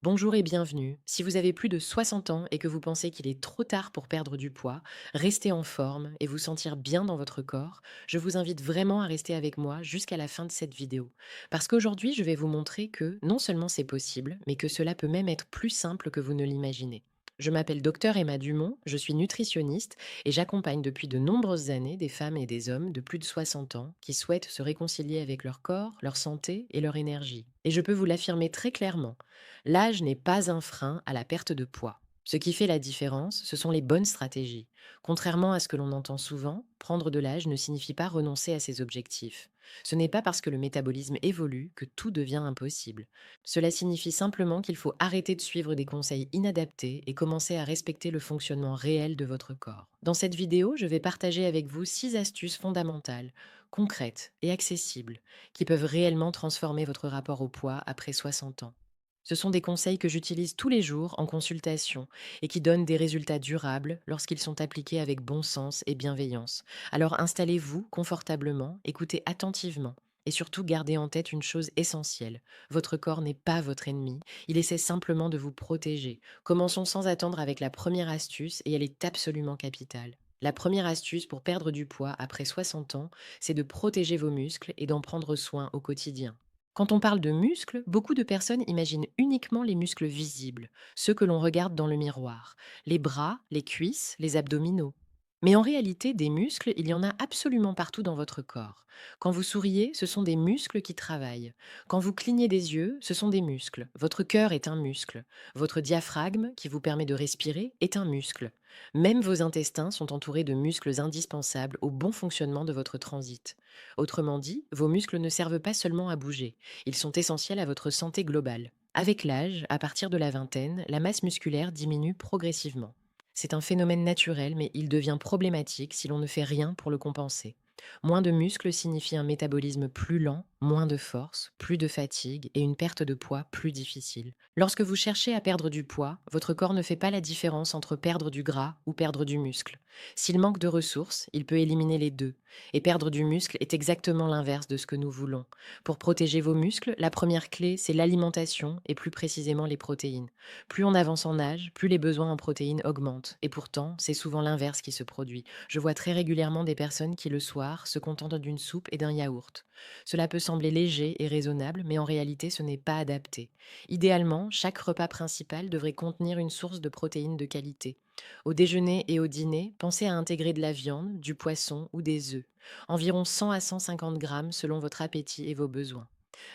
Bonjour et bienvenue. Si vous avez plus de 60 ans et que vous pensez qu'il est trop tard pour perdre du poids, rester en forme et vous sentir bien dans votre corps, je vous invite vraiment à rester avec moi jusqu'à la fin de cette vidéo. Parce qu'aujourd'hui, je vais vous montrer que non seulement c'est possible, mais que cela peut même être plus simple que vous ne l'imaginez. Je m'appelle Docteur Emma Dumont, je suis nutritionniste et j'accompagne depuis de nombreuses années des femmes et des hommes de plus de 60 ans qui souhaitent se réconcilier avec leur corps, leur santé et leur énergie. Et je peux vous l'affirmer très clairement, l'âge n'est pas un frein à la perte de poids. Ce qui fait la différence, ce sont les bonnes stratégies. Contrairement à ce que l'on entend souvent, prendre de l'âge ne signifie pas renoncer à ses objectifs. Ce n'est pas parce que le métabolisme évolue que tout devient impossible. Cela signifie simplement qu'il faut arrêter de suivre des conseils inadaptés et commencer à respecter le fonctionnement réel de votre corps. Dans cette vidéo, je vais partager avec vous 6 astuces fondamentales, concrètes et accessibles, qui peuvent réellement transformer votre rapport au poids après 60 ans. Ce sont des conseils que j'utilise tous les jours en consultation et qui donnent des résultats durables lorsqu'ils sont appliqués avec bon sens et bienveillance. Alors installez-vous confortablement, écoutez attentivement et surtout gardez en tête une chose essentielle. Votre corps n'est pas votre ennemi, il essaie simplement de vous protéger. Commençons sans attendre avec la première astuce et elle est absolument capitale. La première astuce pour perdre du poids après 60 ans, c'est de protéger vos muscles et d'en prendre soin au quotidien. Quand on parle de muscles, beaucoup de personnes imaginent uniquement les muscles visibles, ceux que l'on regarde dans le miroir, les bras, les cuisses, les abdominaux. Mais en réalité, des muscles, il y en a absolument partout dans votre corps. Quand vous souriez, ce sont des muscles qui travaillent. Quand vous clignez des yeux, ce sont des muscles. Votre cœur est un muscle. Votre diaphragme, qui vous permet de respirer, est un muscle. Même vos intestins sont entourés de muscles indispensables au bon fonctionnement de votre transit. Autrement dit, vos muscles ne servent pas seulement à bouger. Ils sont essentiels à votre santé globale. Avec l'âge, à partir de la vingtaine, la masse musculaire diminue progressivement. C'est un phénomène naturel, mais il devient problématique si l'on ne fait rien pour le compenser. Moins de muscles signifie un métabolisme plus lent, moins de force, plus de fatigue et une perte de poids plus difficile. Lorsque vous cherchez à perdre du poids, votre corps ne fait pas la différence entre perdre du gras ou perdre du muscle. S'il manque de ressources, il peut éliminer les deux. Et perdre du muscle est exactement l'inverse de ce que nous voulons. Pour protéger vos muscles, la première clé, c'est l'alimentation et plus précisément les protéines. Plus on avance en âge, plus les besoins en protéines augmentent. Et pourtant, c'est souvent l'inverse qui se produit. Je vois très régulièrement des personnes qui, le soir, se contentent d'une soupe et d'un yaourt. Cela peut sembler léger et raisonnable, mais en réalité, ce n'est pas adapté. Idéalement, chaque repas principal devrait contenir une source de protéines de qualité. Au déjeuner et au dîner, pensez à intégrer de la viande, du poisson ou des œufs. Environ 100 à 150 grammes selon votre appétit et vos besoins.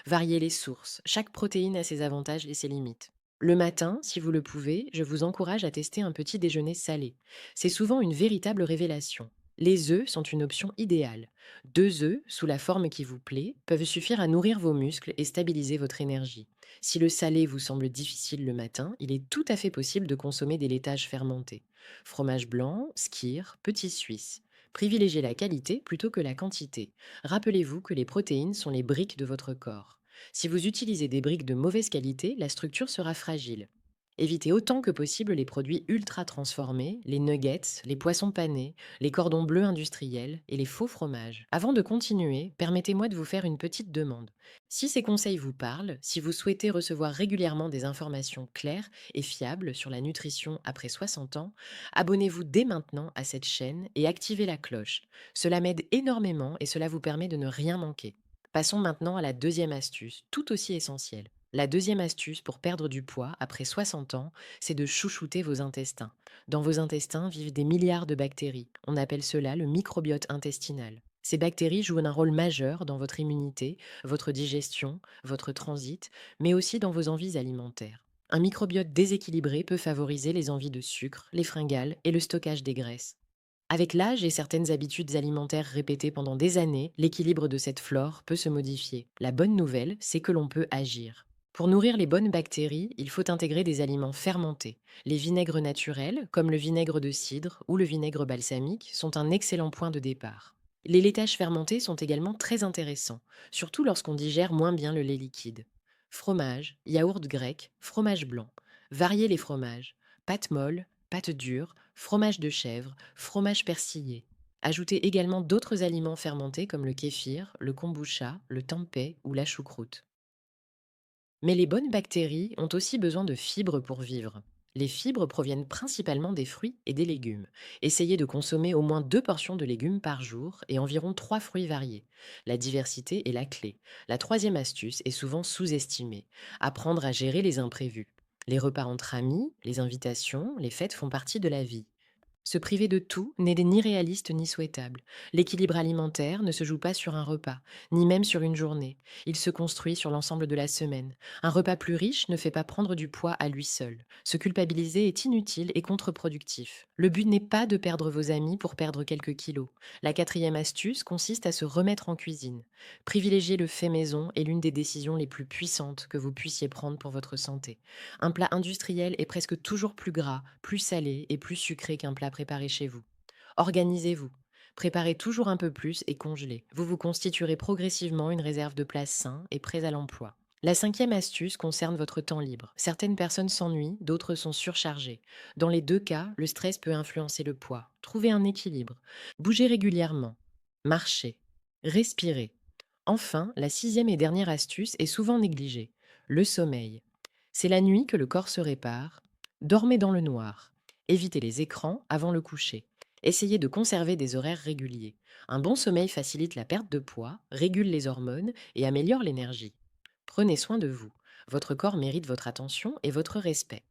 Variez les sources. Chaque protéine a ses avantages et ses limites. Le matin, si vous le pouvez, je vous encourage à tester un petit déjeuner salé. C'est souvent une véritable révélation. Les œufs sont une option idéale. 2 œufs, sous la forme qui vous plaît, peuvent suffire à nourrir vos muscles et stabiliser votre énergie. Si le salé vous semble difficile le matin, il est tout à fait possible de consommer des laitages fermentés. Fromage blanc, skyr, petit suisse. Privilégiez la qualité plutôt que la quantité. Rappelez-vous que les protéines sont les briques de votre corps. Si vous utilisez des briques de mauvaise qualité, la structure sera fragile. Évitez autant que possible les produits ultra transformés, les nuggets, les poissons panés, les cordons bleus industriels et les faux fromages. Avant de continuer, permettez-moi de vous faire une petite demande. Si ces conseils vous parlent, si vous souhaitez recevoir régulièrement des informations claires et fiables sur la nutrition après 60 ans, abonnez-vous dès maintenant à cette chaîne et activez la cloche. Cela m'aide énormément et cela vous permet de ne rien manquer. Passons maintenant à la deuxième astuce, tout aussi essentielle. La deuxième astuce pour perdre du poids après 60 ans, c'est de chouchouter vos intestins. Dans vos intestins vivent des milliards de bactéries. On appelle cela le microbiote intestinal. Ces bactéries jouent un rôle majeur dans votre immunité, votre digestion, votre transit, mais aussi dans vos envies alimentaires. Un microbiote déséquilibré peut favoriser les envies de sucre, les fringales et le stockage des graisses. Avec l'âge et certaines habitudes alimentaires répétées pendant des années, l'équilibre de cette flore peut se modifier. La bonne nouvelle, c'est que l'on peut agir. Pour nourrir les bonnes bactéries, il faut intégrer des aliments fermentés. Les vinaigres naturels, comme le vinaigre de cidre ou le vinaigre balsamique, sont un excellent point de départ. Les laitages fermentés sont également très intéressants, surtout lorsqu'on digère moins bien le lait liquide. Fromage, yaourt grec, fromage blanc. Variez les fromages. Pâte molle, pâte dure, fromage de chèvre, fromage persillé. Ajoutez également d'autres aliments fermentés comme le kéfir, le kombucha, le tempeh ou la choucroute. Mais les bonnes bactéries ont aussi besoin de fibres pour vivre. Les fibres proviennent principalement des fruits et des légumes. Essayez de consommer au moins 2 portions de légumes par jour et environ 3 fruits variés. La diversité est la clé. La troisième astuce est souvent sous-estimée. Apprendre à gérer les imprévus. Les repas entre amis, les invitations, les fêtes font partie de la vie. Se priver de tout n'est ni réaliste ni souhaitable. L'équilibre alimentaire ne se joue pas sur un repas, ni même sur une journée. Il se construit sur l'ensemble de la semaine. Un repas plus riche ne fait pas prendre du poids à lui seul. Se culpabiliser est inutile et contre-productif. Le but n'est pas de perdre vos amis pour perdre quelques kilos. La quatrième astuce consiste à se remettre en cuisine. Privilégier le fait maison est l'une des décisions les plus puissantes que vous puissiez prendre pour votre santé. Un plat industriel est presque toujours plus gras, plus salé et plus sucré qu'un plat préparé chez vous. Organisez-vous. Préparez toujours un peu plus et congelez. Vous vous constituerez progressivement une réserve de plats sains et prêts à l'emploi. La cinquième astuce concerne votre temps libre. Certaines personnes s'ennuient, d'autres sont surchargées. Dans les deux cas, le stress peut influencer le poids. Trouvez un équilibre. Bougez régulièrement. Marchez. Respirez. Enfin, la sixième et dernière astuce est souvent négligée. Le sommeil. C'est la nuit que le corps se répare. Dormez dans le noir. Évitez les écrans avant le coucher. Essayez de conserver des horaires réguliers. Un bon sommeil facilite la perte de poids, régule les hormones et améliore l'énergie. Prenez soin de vous. Votre corps mérite votre attention et votre respect.